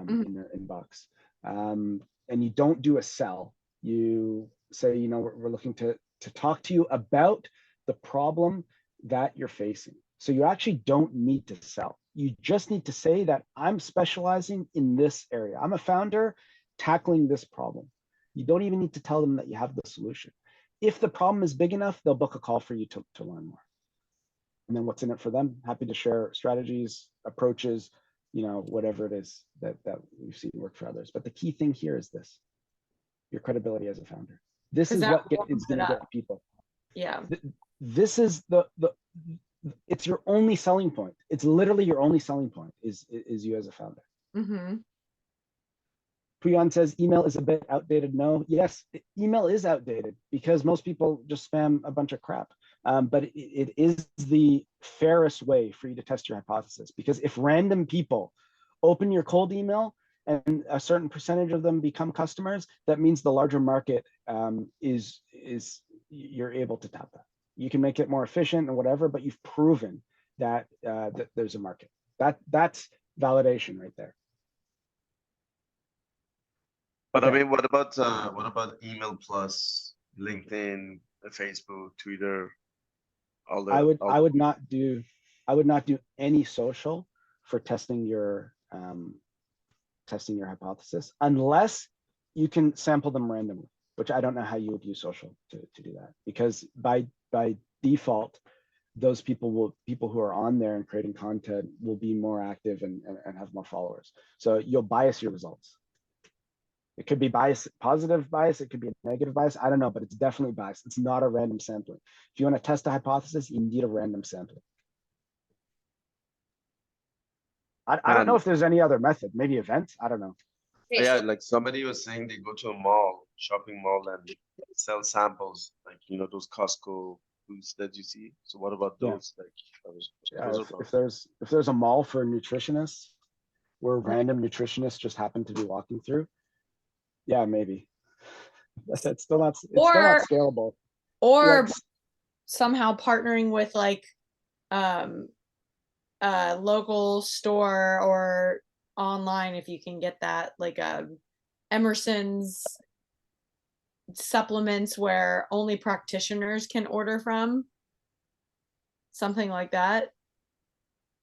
in their inbox. And you don't do a sell. You say, you know, we're looking to talk to you about the problem that you're facing. So you actually don't need to sell. You just need to say that I'm specializing in this area. I'm a founder tackling this problem. You don't even need to tell them that you have the solution. If the problem is big enough, they'll book a call for you to learn more. And then what's in it for them? Happy to share strategies, approaches, you know, whatever it is that we've seen work for others. But the key thing here is this: your credibility as a founder. This is what is going to get people. Yeah. This is it's your only selling point. It's literally your only selling point is you as a founder. Puyan says email is a bit outdated. No, yes, email is outdated because most people just spam a bunch of crap. But it is the fairest way for you to test your hypothesis, because if random people open your cold email and a certain percentage of them become customers, that means the larger market is you're able to tap that. You can make it more efficient or whatever, but you've proven that that there's a market. That's validation right there. But okay. I mean, what about email plus LinkedIn, Facebook, Twitter? I would not do any social for testing your hypothesis unless you can sample them randomly, which I don't know how you would use social to do that, because by default, those people who are on there and creating content will be more active and have more followers. So you'll bias your results. It could be positive bias, it could be a negative bias, I don't know, but it's definitely biased. It's not a random sampling. If you want to test a hypothesis, you need a random sampling. I don't know if there's any other method, maybe events, I don't know. Yeah, like somebody was saying they go to a mall, shopping mall, and sell samples, like, you know, those Costco foods that you see. So what about those? Yeah. Like, if there's a mall for nutritionists where random nutritionists just happen to be walking through, yeah, maybe. It's still not scalable. Or somehow partnering with like a local store or online, if you can get that, like Emerson's supplements where only practitioners can order from, something like that.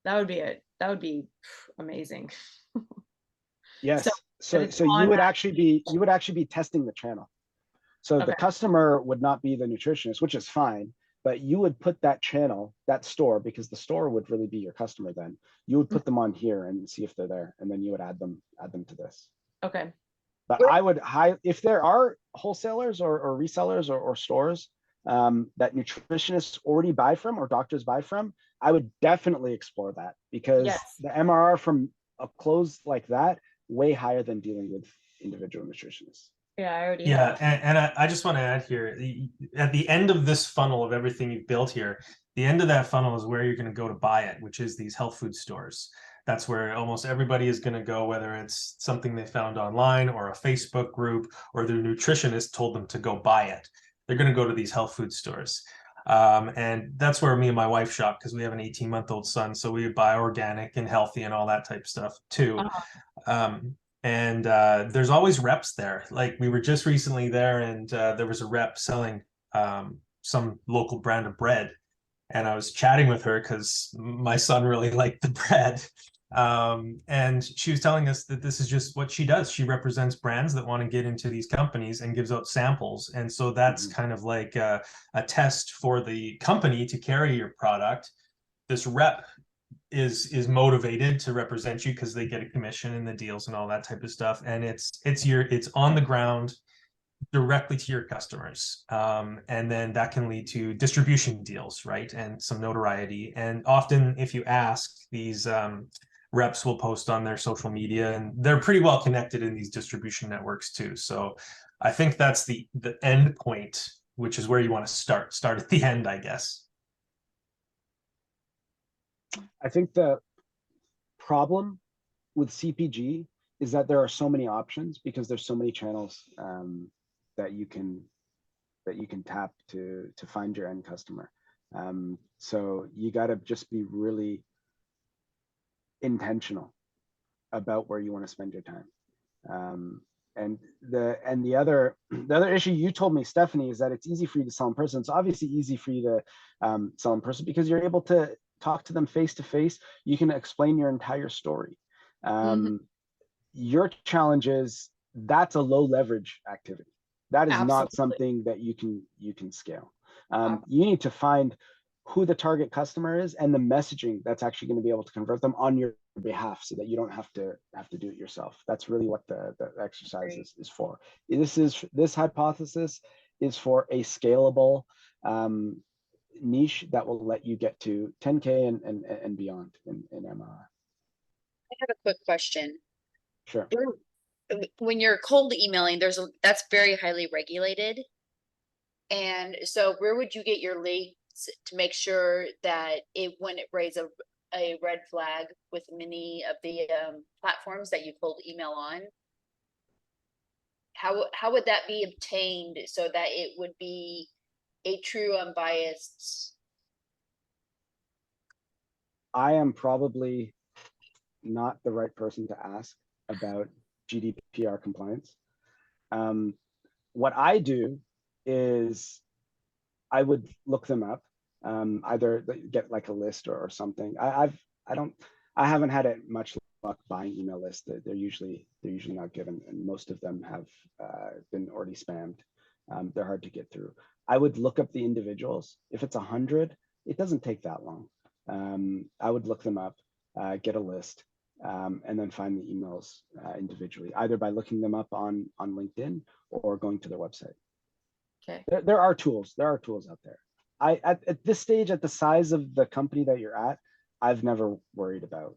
That would be it. That would be amazing. Yes. but So it's so you on would that. actually be testing the channel. So the Okay. customer would not be the nutritionist, which is fine, but you would put that channel, that store, because the store would really be your customer then. You would put them on here and see if they're there, and then you would add them to this. Okay. But I would if there are wholesalers or resellers or stores that nutritionists already buy from or doctors buy from, I would definitely explore that, because Yes. the MRR from a close like that, way higher than dealing with individual nutritionists. Yeah, I already Yeah, have. and I just want to add here, at the end of this funnel of everything you've built here, the end of that funnel is where you're going to go to buy it, which is these health food stores. That's where almost everybody is going to go, whether it's something they found online or a Facebook group or their nutritionist told them to go buy it. They're going to go to these health food stores. And that's where me and my wife shop, because we have an 18-month-old son. So we buy organic and healthy and all that type of stuff too. And there's always reps there. Like we were just recently there, and there was a rep selling some local brand of bread, and I was chatting with her because my son really liked the bread. And she was telling us that this is just what she does. She represents brands that want to get into these companies and gives out samples. And so that's kind of like a test for the company to carry your product. This rep is motivated to represent you because they get a commission and the deals and all that type of stuff, and it's on the ground directly to your customers, and then that can lead to distribution deals, right, and some notoriety. And often if you ask, these reps will post on their social media, and they're pretty well connected in these distribution networks too. So I think that's the end point, which is where you want to start at the end, I guess. I think the problem with CPG is that there are so many options, because there's so many channels that you can tap to find your end customer. So you got to just be really intentional about where you want to spend your time. And the other issue you told me, Stephanie, is that it's easy for you to sell in person. It's obviously easy for you to sell in person because you're able to talk to them face to face. You can explain your entire story. Your challenge is that's a low leverage activity. That is Absolutely. not something that you can scale. You need to find who the target customer is and the messaging that's actually going to be able to convert them on your behalf, so that you don't have to do it yourself. That's really what the exercise is for. This hypothesis is for a scalable niche that will let you get to 10K and beyond in MRR. I have a quick question. Sure. When you're cold emailing, that's very highly regulated. And so where would you get your links to make sure that it wouldn't raise a red flag with many of the platforms that you cold email on? How would that be obtained so that it would be a true unbiased? I am probably not the right person to ask about GDPR compliance. What I do is I would look them up, either get like a list or something. I haven't had it much luck buying email lists. They're usually not good, and most of them have been already spammed. They're hard to get through. I would look up the individuals. If it's 100, it doesn't take that long. I would look them up, get a list, and then find the emails individually, either by looking them up on LinkedIn or going to their website. Okay. There are tools. There are tools out there. At this stage, at the size of the company that you're at, I've never worried about.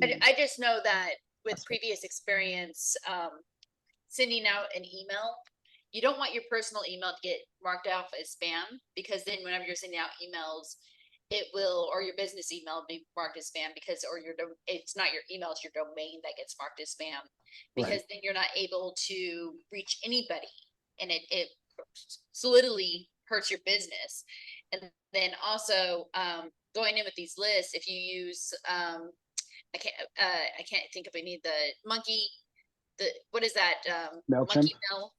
I just know that with previous experience, sending out an email, you don't want your personal email to get marked off as spam, because then whenever you're sending out emails, it will, or your business email be marked as spam, because, or it's not your email, it's your domain that gets marked as spam, because then you're not able to reach anybody, and it solidly hurts your business. And then also going in with these lists, if you use I can't think of any, the monkey, what is that MailChimp? monkey mail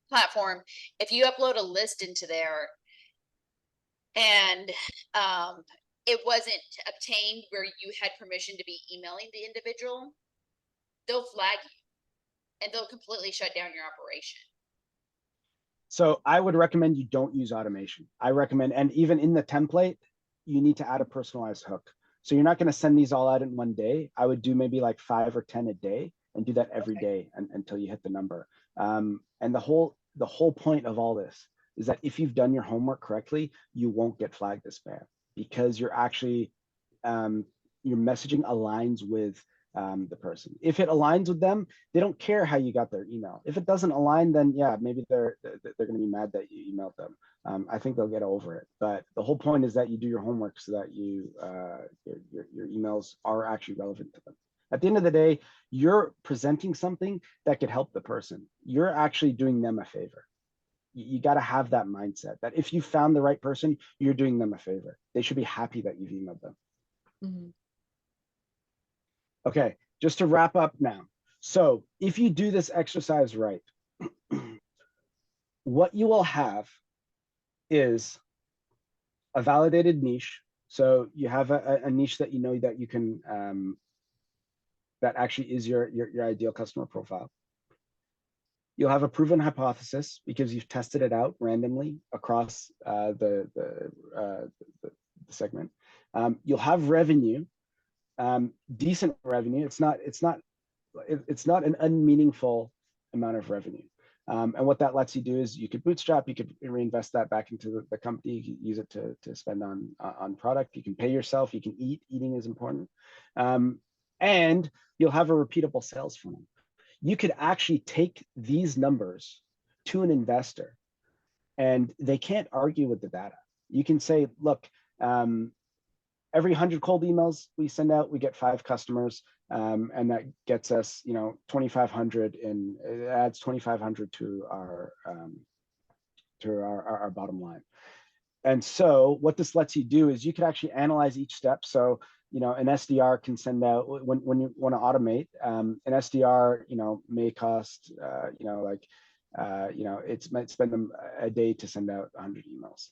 platform. If you upload a list into there and it wasn't obtained where you had permission to be emailing the individual, they'll flag you and they'll completely shut down your operation. So I would recommend you don't use automation. I recommend, and even in the template, you need to add a personalized hook. So you're not going to send these all out in one day. I would do maybe like 5 or 10 a day and do that every day until you hit the number. And the whole point of all this is that if you've done your homework correctly, you won't get flagged as spam, because you're actually, your messaging aligns with the person. If it aligns with them, they don't care how you got their email. If it doesn't align, then yeah, maybe they're going to be mad that you emailed them. I think they'll get over it. But the whole point is that you do your homework so that you your emails are actually relevant to them. At the end of the day, you're presenting something that could help the person. You're actually doing them a favor. You got to have that mindset that if you found the right person, you're doing them a favor. They should be happy that you've emailed them. Mhm. Okay, just to wrap up now. So if you do this exercise right, what you will have is a validated niche. So you have a niche that you know that you can, that actually is your ideal customer profile. You'll have a proven hypothesis because you've tested it out randomly across the segment. You'll have revenue, decent revenue. It's not an unmeaningful amount of revenue. And what that lets you do is you could bootstrap, you could reinvest that back into the company, you can use it to spend on product, you can pay yourself, you can eat. Eating is important. And you'll have a repeatable sales funnel. You could actually take these numbers to an investor and they can't argue with the data. You can say, look, every 100 cold emails we send out, we get 5 customers, and that gets us, 2,500, and it adds 2,500 to our bottom line. And so what this lets you do is you could actually analyze each step. So, an SDR can send out, when you want to automate, an SDR, may cost, it might spend them a day to send out 100 emails,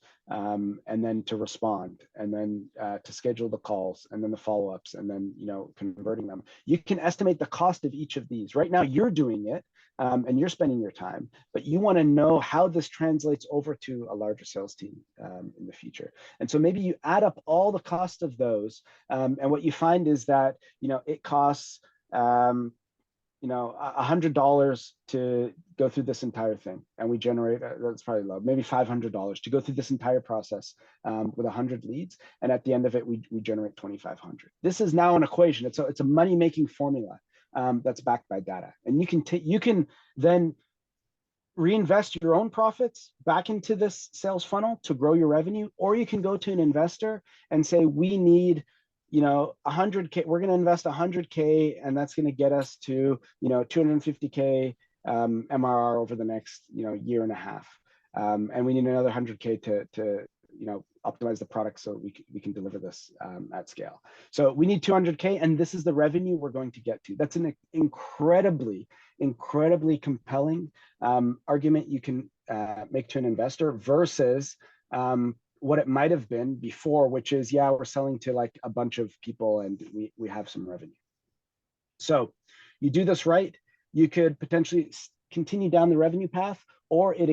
and then to respond, and then to schedule the calls, and then the follow-ups, and then converting them. You can estimate the cost of each of these. Right now you're doing it, and you're spending your time, but you want to know how this translates over to a larger sales team in the future. And so maybe you add up all the cost of those, and what you find is that it costs $100 to go through this entire thing, and we generate, that's probably low, maybe $500 to go through this entire process with 100 leads, and at the end of it we generate 2,500. This is now an equation. It's a money-making formula that's backed by data, and you can then reinvest your own profits back into this sales funnel to grow your revenue, or you can go to an investor and say, we need 100K, we're going to invest 100K, and that's going to get us to 250K MRR over the next year and a half, and we need another 100K to optimize the product so we can deliver this at scale. So we need 200K, and this is the revenue we're going to get to. That's an incredibly compelling argument you can make to an investor versus what it might have been before, which is, yeah, we're selling to like a bunch of people and we have some revenue. So you do this right, you could potentially continue down the revenue path, or it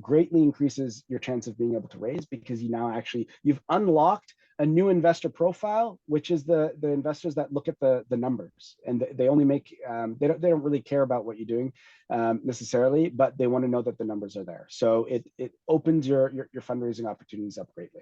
greatly increases your chance of being able to raise, because you've unlocked a new investor profile, which is the investors that look at the numbers, and they only make, they don't really care about what you're doing necessarily, but they want to know that the numbers are there. So it opens your fundraising opportunities up greatly.